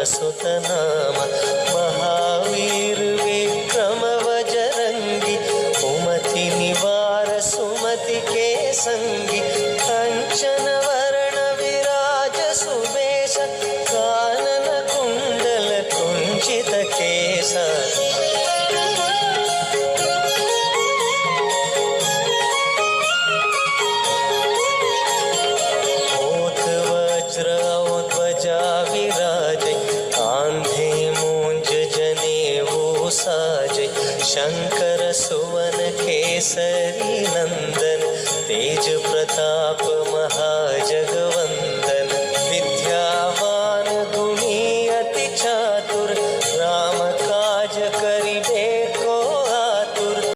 सुतनाम महावीर विक्रम बजरंगी कुमति निवार सुमति के संगी कंचन वरण विराज सुबेश कानन कुंडल कुंचित केश शंकर सुवन केसरी नंदन तेज प्रताप महाजगवंदन